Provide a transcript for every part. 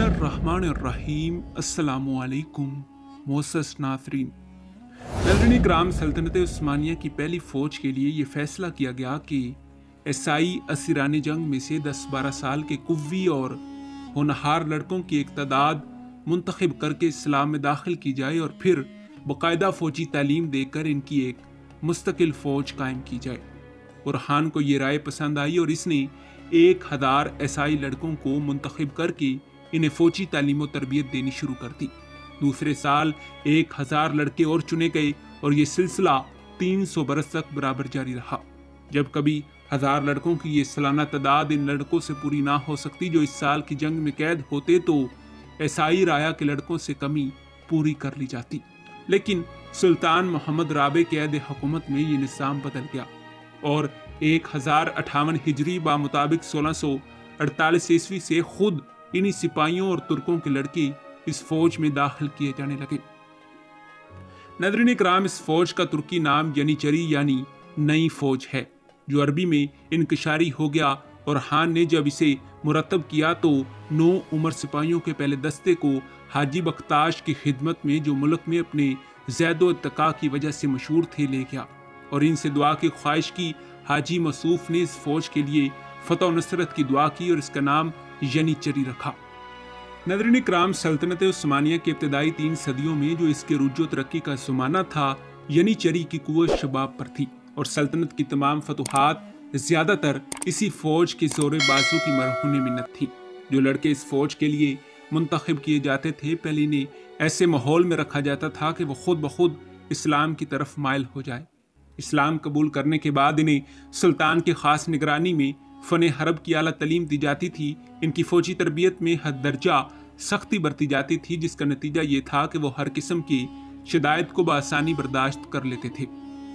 बिस्मिल्लाहिर्रहमानिर्रहीम। अस्सलामुअलैकुम मोअज़्ज़ज़ नाज़रीन। नाज़रीन इकराम, सल्तनत उस्मानिया की पहली फ़ौज के लिए ये फ़ैसला किया गया कि ईसाई असीरान जंग में से 10-12 साल के कुव्वी और होनहार लड़कों की एक तादाद मुंतखब करके इस्लाम में दाखिल की जाए और फिर बाकायदा फ़ौजी तालीम देकर इनकी एक मुस्तकिल फ़ौज कायम की जाए। बुरहान को ये राय पसंद आई और इसने 1000 ईसाई लड़कों को मुंतखब करके इन्हें फ़ौजी तालीम और तरबियत देनी शुरू कर दी। दूसरे साल 1000 लड़के और चुने गए और ये सिलसिला 300 बरस तक बराबर जारी रहा। जब कभी 1000 लड़कों की ये सालाना तादाद इन लड़कों से पूरी ना हो सकती जो इस साल की जंग में कैद होते, तो ईसाई राया के लड़कों से कमी पूरी कर ली जाती। लेकिन सुल्तान मोहम्मद राबे के अहद हुकूमत में ये निज़ाम बदल गया और 1058 हिजरी बा मुताबिक 1648 ईस्वी से खुद इन्हीं सिपाहियों और तुर्कों के लड़के इस फौज में दाखिल किए जाने लगे। नाज़रीन इकराम, इस फौज का तुर्की नाम यनीचरी यानी नई फौज है, जो अरबी में इनकिशारी हो गया और हान ने जब इसे मुरतब किया तो 9 उमर सिपाहियों के पहले दस्ते को हाजी बख्ताश की खिदमत में, जो मुल्क में अपने ज़ैदो इत्तका की वजह से मशहूर थे, ले गया और इनसे दुआ की ख्वाहिश की। हाजी मसूफ ने इस फौज के लिए फतह और नसरत की दुआ की और इसका नाम यनीचरी रखा। नाज़रीन इकराम, सल्तनत उस्मानिया के इब्तदाई 3 सदियों में जो इसके रुजू तरक्की का ज़माना था, यनीचरी की कुव्वत शबाब पर थी और सल्तनत की तमाम फतुहात ज़्यादातर इसी फौज के ज़ोर बाजू की मरहून मिन्नत थी। जो लड़के इस फौज के लिए मुंतखब किए जाते थे, पहले इन्हें ऐसे माहौल में रखा जाता था कि वो खुद ब खुद इस्लाम की तरफ माइल हो जाए। इस्लाम कबूल करने के बाद इन्हें सुल्तान की ख़ास निगरानी में फ़न हरब की आला तालीम दी जाती थी। इनकी फ़ौजी तरबियत में हद दर्जा सख्ती बरती जाती थी, जिसका नतीजा ये था कि वो हर किस्म की शिदायत को बआसानी बर्दाश्त कर लेते थे।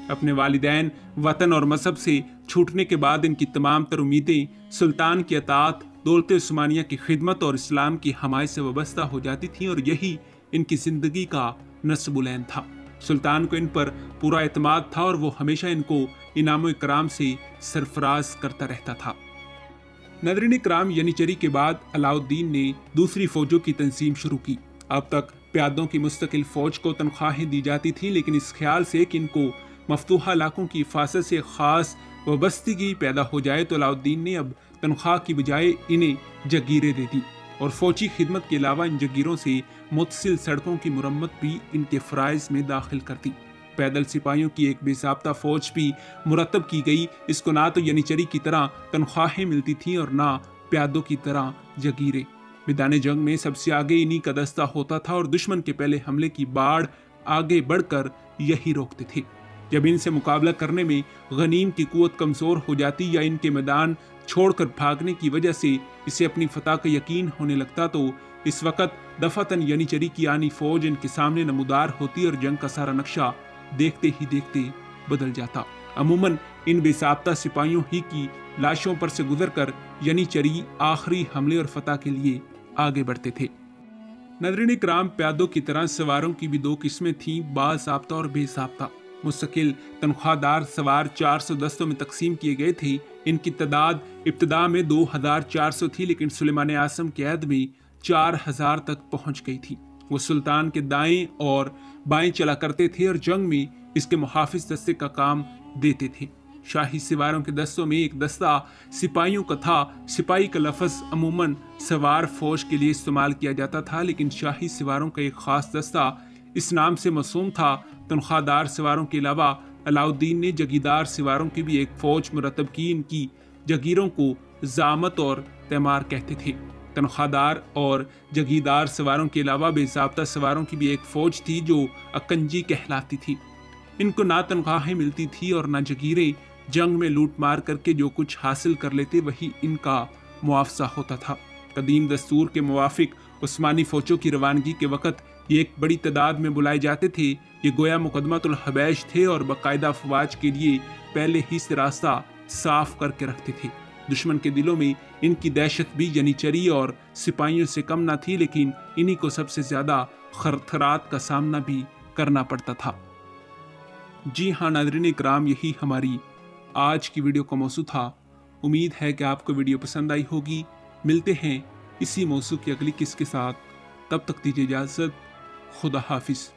अपने वालिदैन, वतन और मजहब से छूटने के बाद इनकी तमाम तर उम्मीदें सुल्तान की अतात, दौलत उस्मानिया की खिदमत और इस्लाम की हमायत से वाबस्ता हो जाती थी और यही इनकी ज़िंदगी का नस्बुलैन था। सुल्तान को इन पर पूरा एतमाद था और वो हमेशा इनको इनाम इकराम से सरफराज करता रहता था। नाज़रीन इकराम, यनीचरी के बाद अलाउद्दीन ने दूसरी फ़ौजों की तंजीम शुरू की। अब तक प्यादों की मुस्तकिल फ़ौज को तनख्वाहें दी जाती थीं, लेकिन इस ख्याल से कि इनको मफतूहा इलाकों की हिफाजत से ख़ास वाबस्तगी पैदा हो जाए, तो अलाउद्दीन ने अब तनख्वाह की बजाय इन्हें जगीरें दे दी और फ़ौजी खिदमत के अलावा इन जगीरों से मुतसिल सड़कों की मुरम्मत भी इनके फ़राइज़ में दाखिल कर दी। पैदल सिपाहियों की एक बेज़ाब्ता फ़ौज भी मुरतब की गई। इसको ना तो यनीचरी की तरह तनख्वाहें मिलती थीं और ना प्यादों की तरह जगीरें। मैदान जंग में सबसे आगे इन्हीं का दस्ता होता था और दुश्मन के पहले हमले की बाढ़ आगे बढ़कर यही रोकते थे। जब इनसे मुकाबला करने में गनीम की कुव्वत कमज़ोर हो जाती या इनके मैदान छोड़कर भागने की वजह से इसे अपनी फतह का यकीन होने लगता, तो इस वक्त दफातन यनीचरी की आनी फ़ौज इनके सामने नमूदार होती और जंग का सारा नक्शा देखते ही देखते बदल जाता। अमूमन इन बेसाब्ता सिपाहियों ही की लाशों पर से गुजरकर यनीचरी आखिरी हमले और फतह के लिए आगे बढ़ते थे। नाज़रीन इकराम, प्यादों की तरह सवारों की भी 2 किस्में थीं, बाज़ाब्ता और बेसाब्ता। मुस्तकिल तनख्वाहदार सवार 400 दस्तों में तकसीम किए गए थे। इनकी तादाद इब्तदा में 2400 थी, लेकिन सुलेमान आसम के अहद में 4000 तक पहुंच गई थी। वो सुल्तान के दाएं और बाएं चला करते थे और जंग में इसके मुहाफिज दस्ते का काम देते थे। शाही सिवारों के दस्तों में एक दस्ता सिपाहियों का था। सिपाही का लफ्ज़ अमूमन सवार फौज के लिए इस्तेमाल किया जाता था, लेकिन शाही सिवारों का एक ख़ास दस्ता इस नाम से मसूम था। तनख्वाहदार सिवारों के अलावा अलाउद्दीन ने जगीरदार सिवारों की भी एक फ़ौज मुरतब की। इनकी जगीरों को ज़ामत और तैमार कहते थे। तनख्वाहदार और जगीरदार सवारों के अलावा बेज़ाब्ता सवारों की भी एक फ़ौज थी जो अकंजी कहलाती थी। इनको ना तनख्वाहें मिलती थी और ना जगीरें। जंग में लूट मार करके जो कुछ हासिल कर लेते वही इनका मुआवजा होता था। कदीम दस्तूर के मुवाफिक उस्मानी फ़ौजों की रवानगी के वक़्त ये एक बड़ी तादाद में बुलाए जाते थे। ये गोया मुकदमातुल हबैश थे और बाकायदा अफवाज के लिए पहले ही से रास्ता साफ करके रखते थे। दुश्मन के दिलों में इनकी दहशत भी यनीचरी और सिपाहियों से कम ना थी, लेकिन इन्हीं को सबसे ज़्यादा खतरात का सामना भी करना पड़ता था। जी हाँ नाज़रीन इकराम, यही हमारी आज की वीडियो का मौजू था। उम्मीद है कि आपको वीडियो पसंद आई होगी। मिलते हैं اسی موضوع کی اگلی قسط کے ساتھ، تب تک دیجیے اجازت، خدا حافظ۔